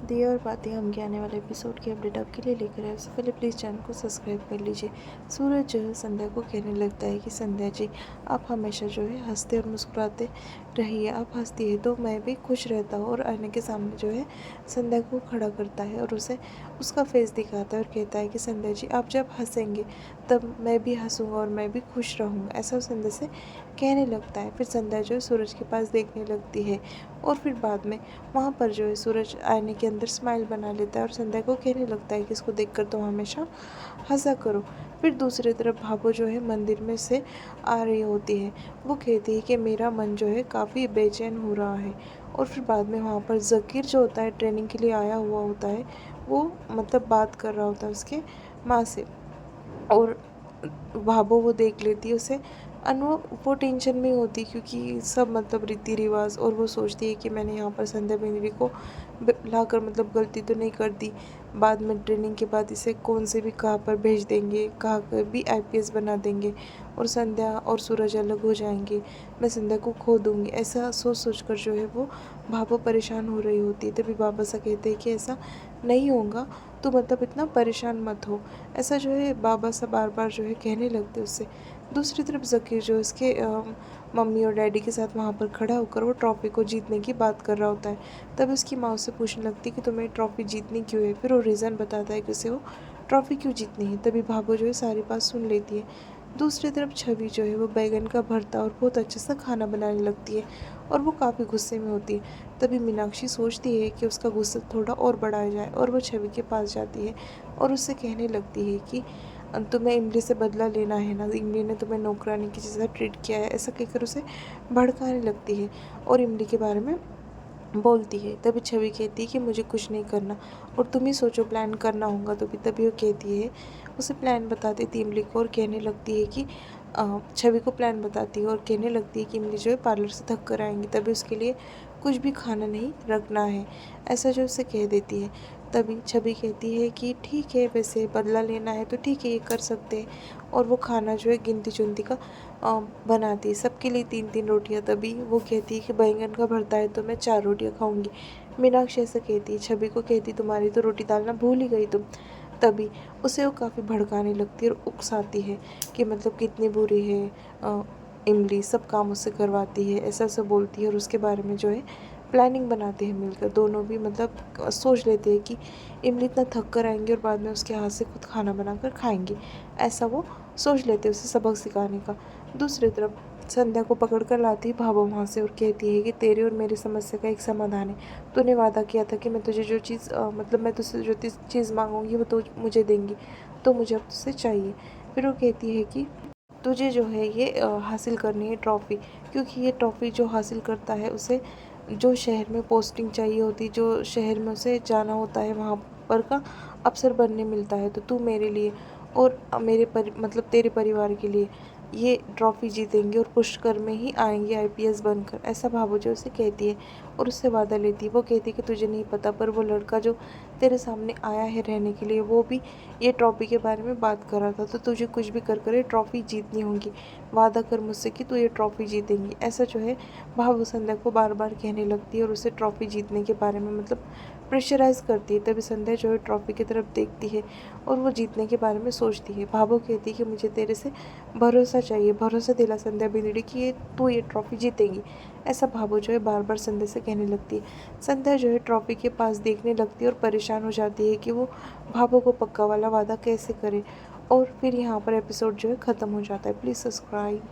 दिया और बातें हम के आने वाले एपिसोड की अपडेट आपके लिए लेकर आए। उससे पहले प्लीज़ चैनल को सब्सक्राइब कर लीजिए। सूरज जो है संध्या को कहने लगता है कि संध्या जी, आप हमेशा जो है हंसते और मुस्कुराते रहिए। आप हंसती है तो मैं भी खुश रहता हूँ। और आईने के सामने जो है संध्या को खड़ा करता है और उसे उसका फेस दिखाता है और कहता है कि संध्या जी, आप जब हंसेंगे तब मैं भी हंसूँगा और मैं भी खुश रहूँगा। ऐसा संध्या से कहने लगता है। फिर संध्या जो है सूरज के पास देखने लगती है और फिर बाद में वहाँ पर जो है सूरज आईने के अंदर स्माइल बना लेता है और संध्या को कहने लगता है कि इसको देखकर तुम हमेशा हंसा करो। फिर दूसरी तरफ भाबो जो है मंदिर में से आ रही होती है। वो कहती है कि मेरा मन जो है काफ़ी बेचैन हो रहा है। और फिर बाद में वहाँ पर जकीर जो होता है ट्रेनिंग के लिए आया हुआ होता है, वो मतलब बात कर रहा होता है उसके माँ से। और भाबो वो देख लेती है उसे। अनु वो टेंशन में होती क्योंकि सब मतलब रीति रिवाज, और वो सोचती है कि मैंने यहाँ पर संध्या बेंद्रे को लाकर मतलब गलती तो नहीं कर दी। बाद में ट्रेनिंग के बाद इसे कौन से भी कहाँ पर भेज देंगे, कहाँ कर भी आईपीएस बना देंगे और संध्या और सूरज अलग हो जाएंगे, मैं संध्या को खो दूंगी। ऐसा सोच सोच कर जो है वो भाबो परेशान हो रही होती है। तभी बाबा सा कहते हैं कि ऐसा नहीं होगा, तो मतलब इतना परेशान मत हो। ऐसा जो है बाबा सा बार बार जो है कहने लगते उससे। दूसरी तरफ ज़कीर जो इसके मम्मी और डैडी के साथ वहाँ पर खड़ा होकर वो ट्रॉफ़ी को जीतने की बात कर रहा होता है। तब उसकी माँ उससे पूछने लगती है कि तुम्हें ट्रॉफ़ी जीतनी क्यों है। फिर वो रीज़न बताता है कि उसे वो ट्रॉफ़ी क्यों जीतनी है। तभी भाबो जो है सारी बात सुन लेती है। दूसरी तरफ छवि जो है वो बैगन का भरता और बहुत अच्छे सा खाना बनाने लगती है और वो काफ़ी गुस्से में होती है। तभी मीनाक्षी सोचती है कि उसका गुस्सा थोड़ा और बढ़ाया जाए और वो छवि के पास जाती है और उससे कहने लगती है कि तुम्हें इमली से बदला लेना है ना, इमली ने तुम्हें नौकरानी की जैसा ट्रीट किया है। ऐसा कहकर उसे भड़काने लगती है और इमली के बारे में बोलती है। तभी छवि कहती है कि मुझे कुछ नहीं करना और तुम ही सोचो, प्लान करना होगा तो भी। तभी वो कहती है, उसे प्लान बताती थी इमली को और कहने लगती है कि छवि को प्लान बताती है और कहने लगती है कि इमली जो है पार्लर से थक कर आएंगी, तभी उसके लिए कुछ भी खाना नहीं रखना है। ऐसा जो उसे कह देती है। तभी छवि कहती है कि ठीक है, वैसे बदला लेना है तो ठीक है, ये कर सकते हैं। और वो खाना जो है गिनती चुनती का बनाती है, सबके लिए 3-3 रोटियां। तभी वो कहती है कि बैंगन का भरता है तो मैं 4 रोटियां खाऊंगी। मीनाक्षी ऐसा कहती है। छवि को कहती, तुम्हारी तो रोटी डालना भूल ही गई तुम। तभी उसे वो काफ़ी भड़काने लगती है और उकसाती है कि मतलब कितनी बुरी है इमली, सब काम उससे करवाती है, ऐसा ऐसा बोलती है। और उसके बारे में जो है प्लानिंग बनाते हैं मिलकर, दोनों भी मतलब सोच लेते हैं कि इमली इतना थक कर आएंगे और बाद में उसके हाथ से खुद खाना बनाकर खाएंगे। ऐसा वो सोच लेते हैं उसे सबक सिखाने का। दूसरी तरफ संध्या को पकड़ कर लाती है भाभा वहाँ से और कहती है कि तेरी और मेरी समस्या का एक समाधान है। तूने वादा किया था कि मैं तुझे जो चीज़ मतलब मैं तुझसे जो चीज़ मांगूंगी वो तो मुझे देंगी, तो मुझे अब तुझसे चाहिए। फिर वो कहती है कि तुझे जो है ये हासिल करनी है ट्रॉफ़ी, क्योंकि ये ट्रॉफ़ी जो हासिल करता है उसे जो शहर में पोस्टिंग चाहिए होती, जो शहर में उसे जाना होता है, वहाँ पर का अवसर बनने मिलता है। तो तू मेरे लिए और मतलब तेरे परिवार के लिए ये ट्रॉफ़ी जीतेंगे और पुष्कर में ही आएंगे आईपीएस बनकर। ऐसा भावो जो उसे कहती है और उससे वादा लेती है। वो कहती है कि तुझे नहीं पता, पर वो लड़का जो तेरे सामने आया है रहने के लिए, वो भी ये ट्रॉफ़ी के बारे में बात कर रहा था। तो तुझे कुछ भी कर ये ट्रॉफ़ी जीतनी होगी। वादा कर मुझसे कि तू ये ट्रॉफ़ी जीतेंगी। ऐसा जो है भावो संध्या को बार बार कहने लगती है और उसे ट्रॉफ़ी जीतने के बारे में मतलब प्रेशराइज़ करती है। तभी संध्या जो है ट्रॉफ़ी की तरफ देखती है और वो जीतने के बारे में सोचती है। भावो कहती है कि मुझे तेरे से भरोसा चाहिए, भरोसा दिला संध्या बिंदड़ी कि ये तू ये ट्रॉफ़ी जीतेंगी। ऐसा भावो जो है बार बार संध्या से कहने लगती है। संध्या जो है ट्रॉफ़ी के पास देखने लगती है और परेशान हो जाती है कि वो भावो को पक्का वाला वादा कैसे करे। और फिर यहाँ पर एपिसोड जो है ख़त्म हो जाता है। Please subscribe.